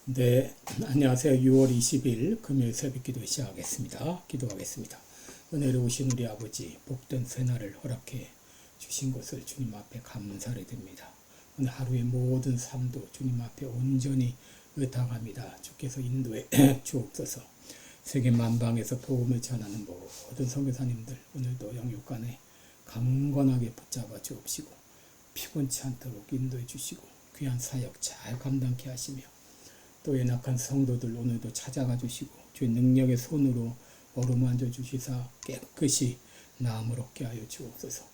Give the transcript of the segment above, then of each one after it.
네, 안녕하세요. 6월 20일 금요일 새벽기도 시작하겠습니다. 기도하겠습니다. 은혜로우신 우리 아버지, 복된 새날을 허락해 주신 것을 주님 앞에 감사를 드립니다. 오늘 하루의 모든 삶도 주님 앞에 온전히 의탁합니다. 주께서 인도해 주옵소서. 세계 만방에서 복음을 전하는 모든 선교사님들 오늘도 영육간에 강건하게 붙잡아 주옵시고 피곤치 않도록 인도해 주시고 귀한 사역 잘 감당케 하시며 또 연약한 성도들 오늘도 찾아가 주시고 주의 능력의 손으로 어루만져 주시사 깨끗이 나음을 얻게 하여 주옵소서.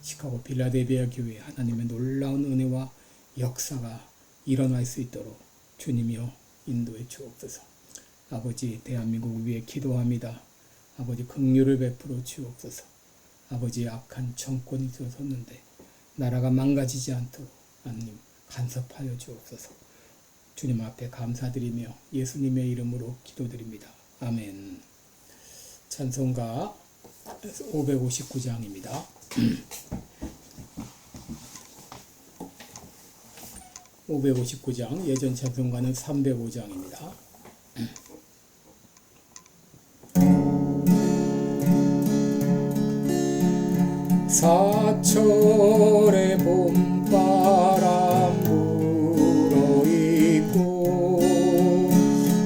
시카고 빌라델비아 교회 하나님의 놀라운 은혜와 역사가 일어날 수 있도록 주님이여 인도해 주옵소서. 아버지, 대한민국 위해 기도합니다. 아버지, 긍휼을 베풀어 주옵소서. 아버지, 악한 정권이 들어섰는데 나라가 망가지지 않도록 하나님 간섭하여 주옵소서. 주님 앞에 감사드리며 예수님의 이름으로 기도드립니다. 아멘. 찬송가 559장입니다. 559장, 예전 찬송가는 305장입니다. 사철의 봄바람 불어입고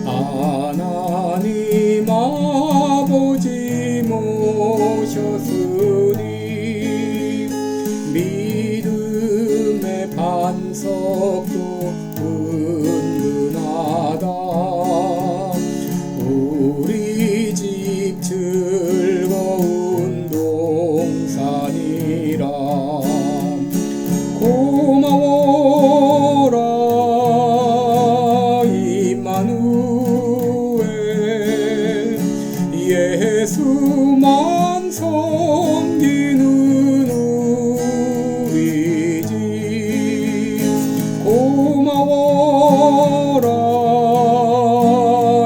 하나님 아버지 모셨으니 믿음의 반석도 은근하다. 우리 집 즐거운 동산이라 고마워라 임마누엘 예수만 섬기는 우리 집 고마워라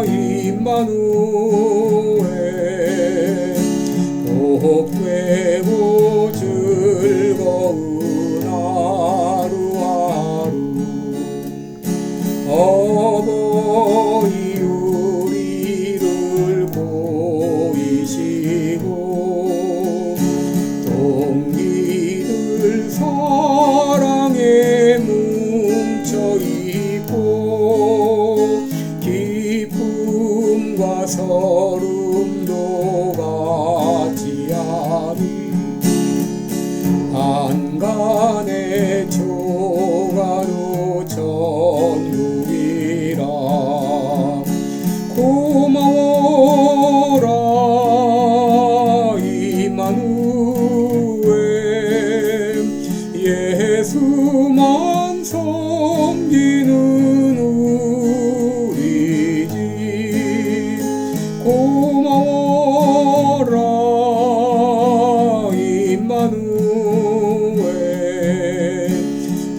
임마누엘 복되고 즐거운 하루하루 어버이 우리를 보이시고 동기들 사랑에 뭉쳐있고 기쁨과 서름도 같이 하니 한간의 조가로 천국이라 고마워라 임마누엘 예수만 섬기는 우리 집 고마워라 임마누엘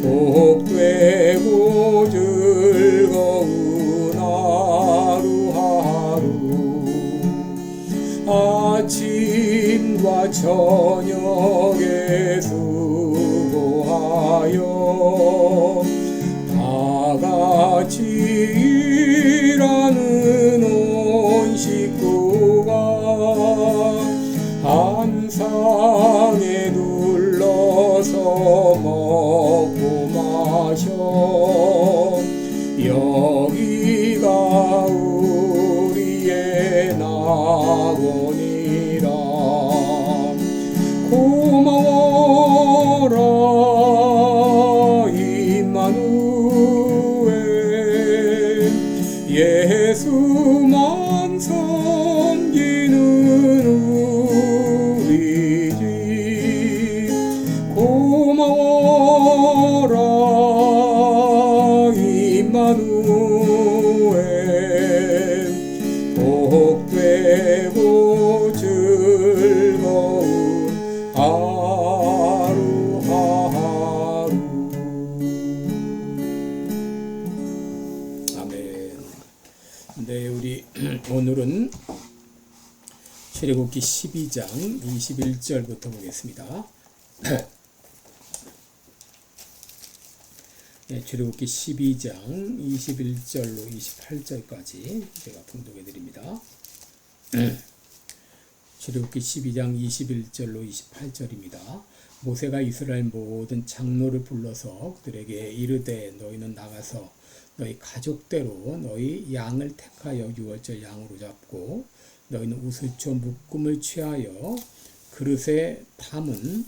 복되고 즐거운 하루하루 아침과 저녁에 수고하여 다같이 일하는 온 식구가 한 상에 둘러서 먹고 마셔 여기가 우리의 낙원이라 고마워라 임마누엘 예수만 섬기는 우리 집 고마워라 임마누엘 복되고 즐거운 하루하루. 아멘. 네, 우리 오늘은 출애굽기 12장 21절부터 보겠습니다. 출애굽기 12장 21절로 28절까지 제가 봉독해 드립니다. 출애굽기 12장 21절로 28절입니다. 모세가 이스라엘 모든 장로를 불러서 그들에게 이르되 너희는 나가서 너희 가족대로 너희 양을 택하여 유월절 양으로 잡고 너희는 우슬초 묶음을 취하여 그릇에 담은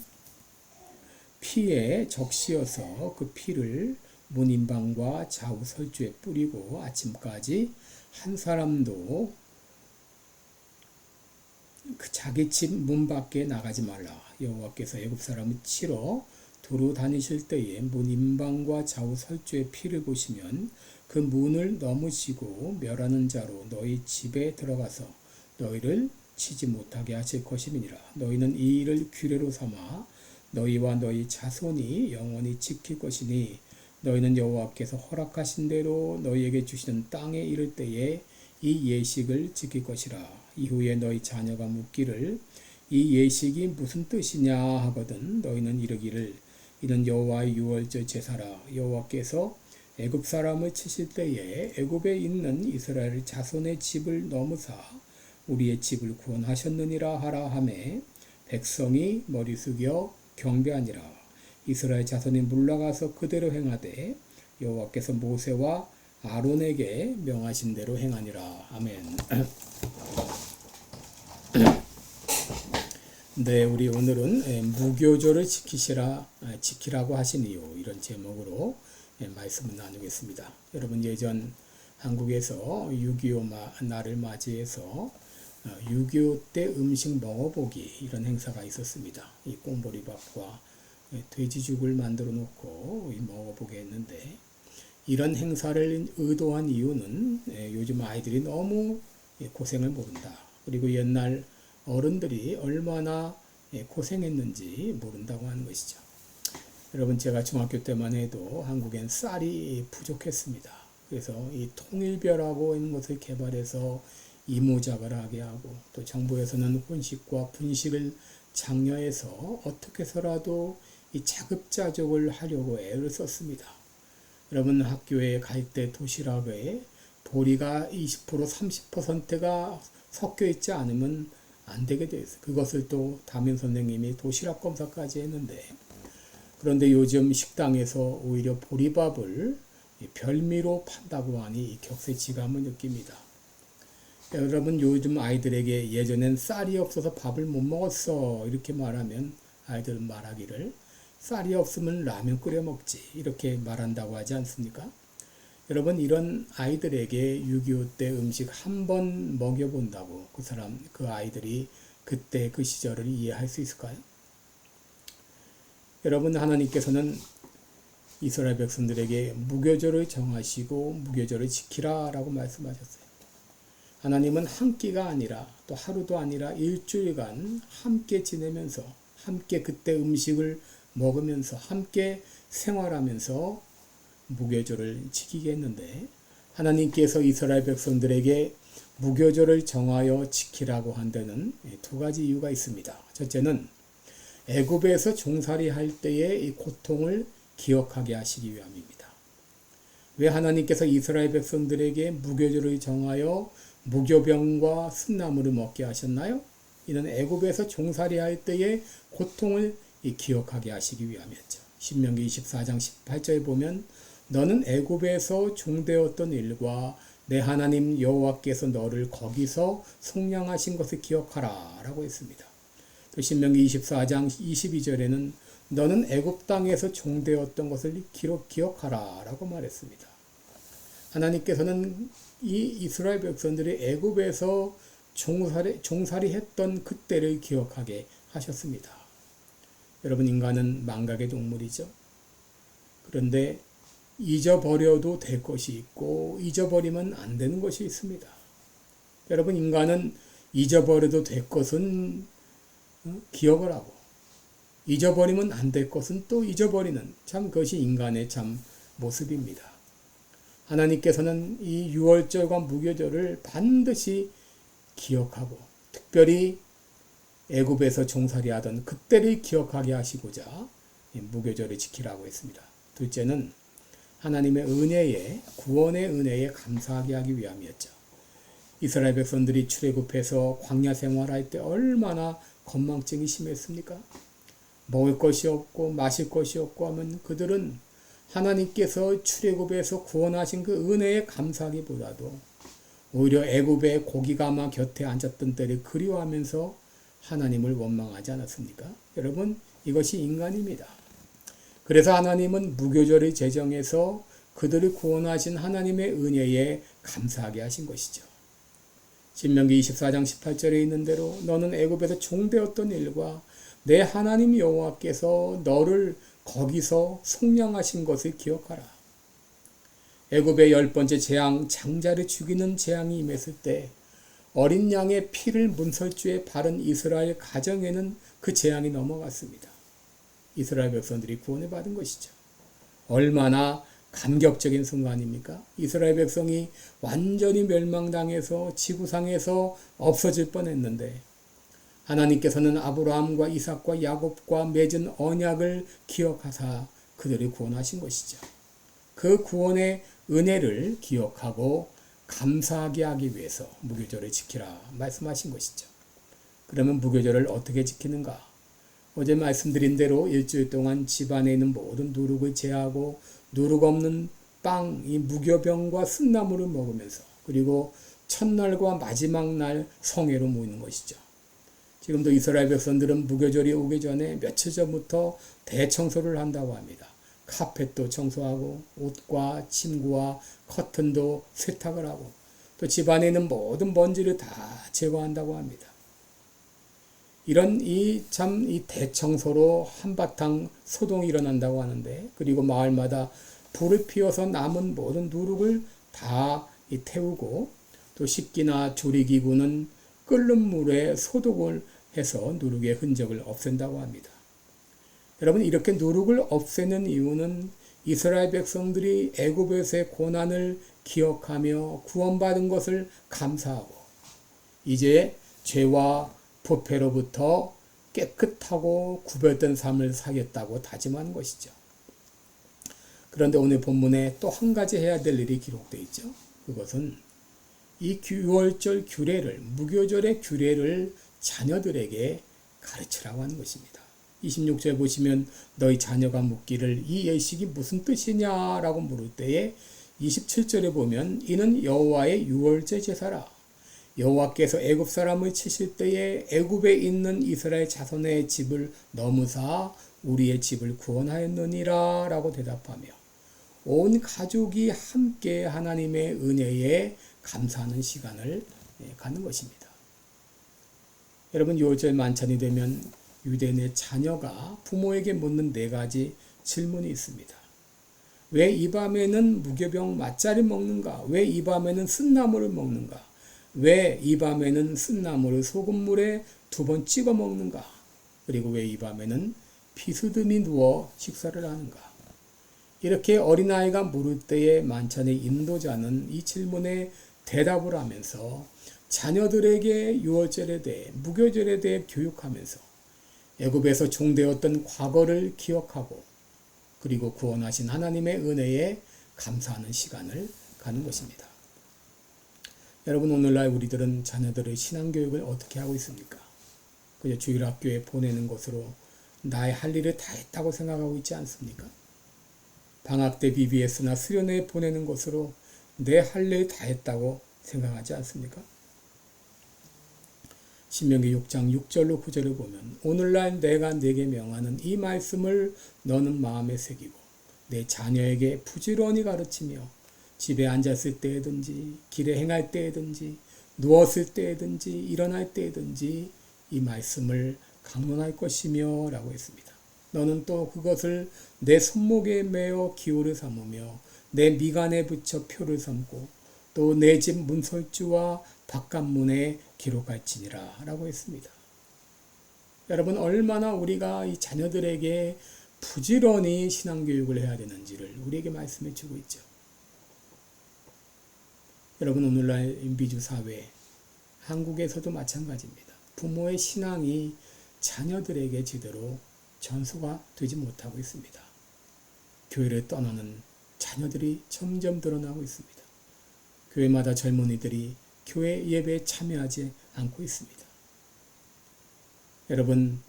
피에 적시어서 그 피를 문인방과 좌우 설주에 뿌리고 아침까지 한 사람도 그 자기 집 문 밖에 나가지 말라. 여호와께서 애굽 사람을 치러 두루 다니실 때에 문인방과 좌우 설주의 피를 보시면 그 문을 넘으시고 멸하는 자로 너희 집에 들어가서 너희를 치지 못하게 하실 것임이니라. 너희는 이 일을 규례로 삼아 너희와 너희 자손이 영원히 지킬 것이니 너희는 여호와께서 허락하신 대로 너희에게 주시는 땅에 이를 때에 이 예식을 지킬 것이라. 이후에 너희 자녀가 묻기를 이 예식이 무슨 뜻이냐 하거든 너희는 이르기를 이는 여호와의 유월절 제사라. 여호와께서 애굽 사람을 치실 때에 애굽에 있는 이스라엘 자손의 집을 넘으사 우리의 집을 구원하셨느니라 하라 하매 백성이 머리 숙여 경배하니라. 이스라엘 자손이 물러가서 그대로 행하되 여호와께서 모세와 아론에게 명하신 대로 행하니라. 아멘. 네, 우리 오늘은 무교절을 지키라고 하신 이유 이런 제목으로 말씀을 나누겠습니다. 여러분 예전 한국에서 6.25 날을 맞이해서 6.25 때 음식 먹어보기 이런 행사가 있었습니다. 이 꽁보리밥과 돼지죽을 만들어 놓고 먹어보게 했는데 이런 행사를 의도한 이유는 요즘 아이들이 너무 고생을 모른다. 그리고 옛날 어른들이 얼마나 고생했는지 모른다고 하는 것이죠. 여러분 제가 중학교 때만 해도 한국엔 쌀이 부족했습니다. 그래서 이 통일벼라고 하는 것을 개발해서 이모작을 하게 하고 또 정부에서는 혼식과 분식을 장려해서 어떻게 해서라도 이 자급자족을 하려고 애를 썼습니다. 여러분 학교에 갈 때 도시락에 보리가 20% 30%가 섞여 있지 않으면 안 되게 돼 있어요. 그것을 또 담임 선생님이 도시락 검사까지 했는데 그런데 요즘 식당에서 오히려 보리밥을 별미로 판다고 하니 격세지감을 느낍니다. 여러분 요즘 아이들에게 예전엔 쌀이 없어서 밥을 못 먹었어 이렇게 말하면 아이들은 말하기를 쌀이 없으면 라면 끓여 먹지 이렇게 말한다고 하지 않습니까? 여러분 이런 아이들에게 6.25 때 음식 한 번 먹여본다고 그 아이들이 그때 그 시절을 이해할 수 있을까요? 여러분 하나님께서는 이스라엘 백성들에게 무교절을 정하시고 무교절을 지키라 라고 말씀하셨어요. 하나님은 한 끼가 아니라 또 하루도 아니라 일주일간 함께 지내면서 함께 그때 음식을 먹으면서 함께 생활하면서 무교절을 지키게 했는데 하나님께서 이스라엘 백성들에게 무교절을 정하여 지키라고 한 데는 두 가지 이유가 있습니다. 첫째는 애굽에서 종살이 할 때의 이 고통을 기억하게 하시기 위함입니다. 왜 하나님께서 이스라엘 백성들에게 무교절을 정하여 무교병과 순나물을 먹게 하셨나요? 이는 애굽에서 종살이 할 때의 고통을 기억하게 하시기 위함이었죠. 신명기 24장 18절에 보면 너는 애굽에서 종되었던 일과 내 하나님 여호와께서 너를 거기서 속량하신 것을 기억하라 라고 했습니다. 또 신명기 24장 22절에는 너는 애굽 땅에서 종되었던 것을 기억하라 라고 말했습니다. 하나님께서는 이 이스라엘 백성들이 애굽에서 종살이 했던 그때를 기억하게 하셨습니다. 여러분 인간은 망각의 동물이죠. 그런데 잊어버려도 될 것이 있고 잊어버리면 안 되는 것이 있습니다. 여러분 인간은 잊어버려도 될 것은 기억을 하고 잊어버리면 안 될 것은 또 잊어버리는 참 그것이 인간의 참 모습입니다. 하나님께서는 이 유월절과 무교절을 반드시 기억하고 특별히 애굽에서 종살이 하던 그때를 기억하게 하시고자 무교절을 지키라고 했습니다. 둘째는 하나님의 은혜에, 구원의 은혜에 감사하게 하기 위함이었죠. 이스라엘 백성들이 출애굽해서 광야 생활할 때 얼마나 건망증이 심했습니까? 먹을 것이 없고 마실 것이 없고 하면 그들은 하나님께서 출애굽에서 구원하신 그 은혜에 감사하기보다도 오히려 애굽의 고기가마 곁에 앉았던 때를 그리워하면서 하나님을 원망하지 않았습니까? 여러분, 이것이 인간입니다. 그래서 하나님은 무교절을 제정해서 그들을 구원하신 하나님의 은혜에 감사하게 하신 것이죠. 신명기 24장 18절에 있는 대로 너는 애굽에서 종되었던 일과 내 하나님 여호와께서 너를 거기서 속량하신 것을 기억하라. 애굽의 10번째 재앙, 장자를 죽이는 재앙이 임했을 때 어린 양의 피를 문설주에 바른 이스라엘 가정에는 그 재앙이 넘어갔습니다. 이스라엘 백성들이 구원을 받은 것이죠. 얼마나 감격적인 순간입니까? 이스라엘 백성이 완전히 멸망당해서 지구상에서 없어질 뻔했는데 하나님께서는 아브라함과 이삭과 야곱과 맺은 언약을 기억하사 그들을 구원하신 것이죠. 그 구원의 은혜를 기억하고 감사하게 하기 위해서 무교절을 지키라 말씀하신 것이죠. 그러면 무교절을 어떻게 지키는가? 어제 말씀드린 대로 일주일 동안 집안에 있는 모든 누룩을 제하고 누룩 없는 빵, 이 무교병과 쓴나물을 먹으면서 그리고 첫날과 마지막 날 성회로 모이는 것이죠. 지금도 이스라엘 백성들은 무교절이 오기 전에 며칠 전부터 대청소를 한다고 합니다. 카펫도 청소하고 옷과 침구와 커튼도 세탁을 하고 또 집안에 있는 모든 먼지를 다 제거한다고 합니다. 이런 이 대청소로 한바탕 소동이 일어난다고 하는데 그리고 마을마다 불을 피워서 남은 모든 누룩을 다 태우고 또 식기나 조리기구는 끓는 물에 소독을 해서 누룩의 흔적을 없앤다고 합니다. 여러분, 이렇게 누룩을 없애는 이유는 이스라엘 백성들이 애굽에서의 고난을 기억하며 구원받은 것을 감사하고 이제 죄와 부패로부터 깨끗하고 구별된 삶을 살겠다고 다짐하는 것이죠. 그런데 오늘 본문에 또 한 가지 해야 될 일이 기록되어 있죠. 그것은 이 6월절 규례를, 무교절의 규례를 자녀들에게 가르치라고 하는 것입니다. 26절 보시면 너희 자녀가 묻기를 이 예식이 무슨 뜻이냐라고 물을 때에 27절에 보면 이는 여호와의 6월절 제사라. 여호와께서 애굽 사람을 치실 때에 애굽에 있는 이스라엘 자손의 집을 넘으사 우리의 집을 구원하였느니라 라고 대답하며 온 가족이 함께 하나님의 은혜에 감사하는 시간을 갖는 것입니다. 여러분, 6월절 만찬이 되면 유대인의 자녀가 부모에게 묻는 4가지 질문이 있습니다. 왜 이 밤에는 무교병 맛자리 먹는가? 왜 이 밤에는 쓴나물을 먹는가? 왜 이 밤에는 쓴나물을 소금물에 2번 찍어 먹는가? 그리고 왜 이 밤에는 비스듬히 누워 식사를 하는가? 이렇게 어린아이가 물을 때에 만찬의 인도자는 이 질문에 대답을 하면서 자녀들에게 유월절에 대해, 무교절에 대해 교육하면서 애굽에서 종되었던 과거를 기억하고 그리고 구원하신 하나님의 은혜에 감사하는 시간을 갖는 것입니다. 여러분, 오늘날 우리들은 자녀들의 신앙교육을 어떻게 하고 있습니까? 그저 주일학교에 보내는 것으로 나의 할 일을 다 했다고 생각하고 있지 않습니까? 방학 때 BBS나 수련회에 보내는 것으로 내 할 일 다 했다고 생각하지 않습니까? 신명기 6장 6절로 9절을 보면 오늘날 내가 네게 명하는 이 말씀을 너는 마음에 새기고 내 자녀에게 부지런히 가르치며 집에 앉았을 때든지 길에 행할 때든지 누웠을 때든지 일어날 때든지 이 말씀을 강론할 것이며 라고 했습니다. 너는 또 그것을 내 손목에 매어 기호를 삼으며 내 미간에 붙여 표를 삼고 또 내 집 문설주와 바깥문에 기록할지니라 라고 했습니다. 여러분, 얼마나 우리가 이 자녀들에게 부지런히 신앙교육을 해야 되는지를 우리에게 말씀해 주고 있죠. 여러분, 오늘날 민주 사회, 한국에서도 마찬가지입니다. 부모의 신앙이 자녀들에게 제대로 전수가 되지 못하고 있습니다. 교회를 떠나는 자녀들이 점점 늘어나고 있습니다. 교회마다 젊은이들이 교회 예배에 참여하지 않고 있습니다. 여러분,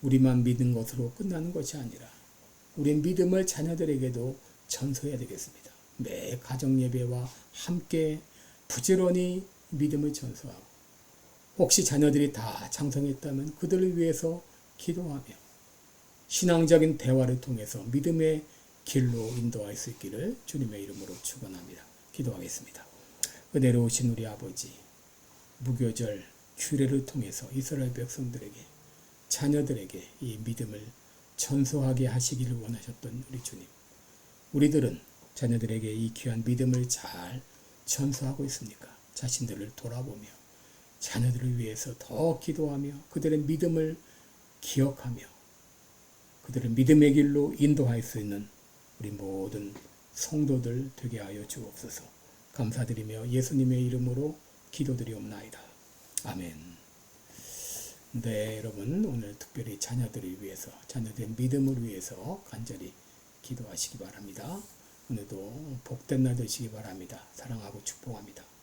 우리만 믿는 것으로 끝나는 것이 아니라 우리 믿음을 자녀들에게도 전수해야 되겠습니다. 매 가정 예배와 함께 부지런히 믿음을 전수하고, 혹시 자녀들이 다 장성했다면 그들을 위해서 기도하며 신앙적인 대화를 통해서 믿음의 길로 인도할 수 있기를 주님의 이름으로 축원합니다. 기도하겠습니다. 은혜로우신 우리 아버지, 무교절 규례를 통해서 이스라엘 백성들에게, 자녀들에게 이 믿음을 전수하게 하시기를 원하셨던 우리 주님, 우리들은 자녀들에게 이 귀한 믿음을 잘 전수하고 있습니까? 자신들을 돌아보며 자녀들을 위해서 더 기도하며 그들의 믿음을 기억하며 그들을 믿음의 길로 인도할 수 있는 우리 모든 성도들 되게 하여 주옵소서. 감사드리며 예수님의 이름으로 기도드리옵나이다. 아멘. 네, 여러분, 오늘 특별히 자녀들을 위해서, 자녀들의 믿음을 위해서 간절히 기도하시기 바랍니다. 오늘도 복된 날 되시기 바랍니다. 사랑하고 축복합니다.